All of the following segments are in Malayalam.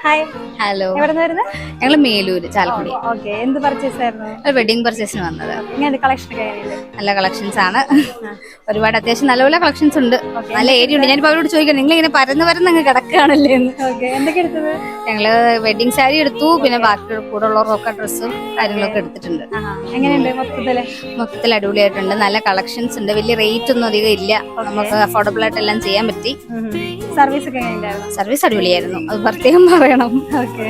ഹായ്. ഹലോ, എവിടെന്ന് വരുന്നത്? ഞങ്ങൾ മേലൂര് ചാലക്കുടി. ഓക്കെ. എന്ത് പർച്ചേസ് ആയിരുന്നു? വെഡിങ് പർച്ചേസിന് വന്നത്. ഇങ്ങനെ കളക്ഷൻ ഒക്കെ എങ്ങനെയുണ്ട്? നല്ല കളക്ഷൻസ് ആണ്. ഒരുപാട് അത്യാവശ്യം നല്ലപോലെ കളക്ഷൻസ് ഉണ്ട്. നല്ല ഏരിയ ഉണ്ട്. ഞാനിപ്പോ അവരോട് ചോദിക്കണം, നിങ്ങൾ ഇങ്ങനെ പരന്ന് അങ്ങ് കിടക്കുകയാണല്ലേ എന്ന്. ഓക്കെ. എന്തൊക്കെ എടുത്തത്? ഞങ്ങള് വെഡിങ് സാരി എടുത്തു, പിന്നെ ബാക്കി കൂടെ ഉള്ളവർക്കൊക്കെ ഡ്രസ്സും കാര്യങ്ങളൊക്കെ എടുത്തിട്ടുണ്ട്. എങ്ങനെയുണ്ട് മൊത്തത്തിൽ അടിപൊളിയായിട്ടുണ്ട്. നല്ല കളക്ഷൻസ് ഉണ്ട്. വലിയ റേറ്റ് ഒന്നും അധികം ഇല്ല. നമുക്ക് അഫോർഡബിൾ ആയിട്ട് എല്ലാം ചെയ്യാൻ പറ്റി. സർവീസ് ഒക്കെ എങ്ങനെയുണ്ടായിരുന്നു? സർവീസ് അടിപൊളിയായിരുന്നു, അത് പ്രത്യേകം പറയണം. ഓക്കെ.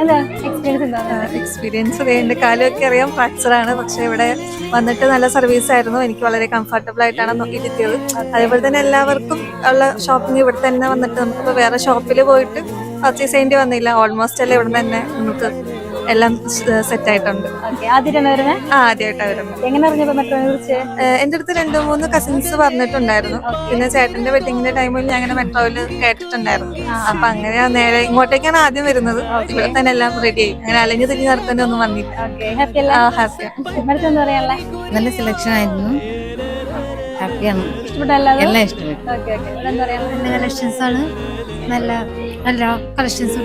എന്താ എക്സ്പീരിയൻസ്? എക്സ്പീരിയൻസ് എന്റെ കാലമൊക്കെ അറിയാം, ഫ്രാക്ചറാണ്. പക്ഷെ ഇവിടെ വന്നിട്ട് നല്ല സർവീസ് ആയിരുന്നു. എനിക്ക് വളരെ കംഫർട്ടബിൾ ആയിട്ടാണ് ഇരുത്തിയത്. അതേപോലെ തന്നെ എല്ലാവർക്കും ഉള്ള ഷോപ്പിംഗ് ഇവിടെ തന്നെ വന്നിട്ട് നമുക്കിപ്പോൾ വേറെ ഷോപ്പിൽ പോയിട്ട് പർച്ചേസ് ചെയ്യേണ്ടി വന്നില്ല. ഓൾമോസ്റ്റ് എല്ലാം ഇവിടെ തന്നെ നമുക്ക് എല്ലാം സെറ്റ് ആയിട്ടുണ്ട്. ആദ്യമായിട്ടാണ് വരുന്നത്. എങ്ങനെ അറിഞ്ഞപ്പോ മെട്രോനെ കുറിച്ച്? എന്റെ അടുത്ത് 2-3 കസിൻസ് പറഞ്ഞിട്ടുണ്ടായിരുന്നു. പിന്നെ ചേട്ടന്റെ വെഡിങ്ങിന്റെ ടൈമിൽ ഞാൻ അങ്ങനെ മെട്രോയിൽ കേട്ടിട്ടുണ്ടായിരുന്നു. അപ്പൊ അങ്ങനെയാ നേരെ ഇങ്ങോട്ടേക്കാണ് ആദ്യം വരുന്നത്. ഇവിടെ തന്നെ എല്ലാം റെഡി ആയി. അങ്ങനെ അലഞ്ഞു തിരിഞ്ഞ് നടത്തേണ്ട ഒന്നും വന്നില്ല. നല്ല സെലക്ഷൻ ആയിരുന്നു. ഹാപ്പിയാണ്. എല്ലാം ഇഷ്ടപ്പെട്ടു. നല്ല കളക്ഷൻസ് ആണ്. നല്ല നല്ല കളക്ഷൻസ്.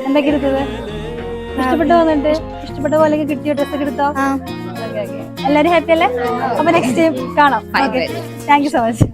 എന്തൊക്കെ എടുത്തത്? ഇഷ്ടപ്പെട്ടു വന്നിട്ട് ഇഷ്ടപ്പെട്ട പോലെ കിട്ടിയ ഡ്രസ്സൊക്കെ എടുത്തോ? എല്ലാരും ഹാപ്പി അല്ലേ? അപ്പൊ നെക്സ്റ്റ് ടൈം കാണാം. Thank you so much.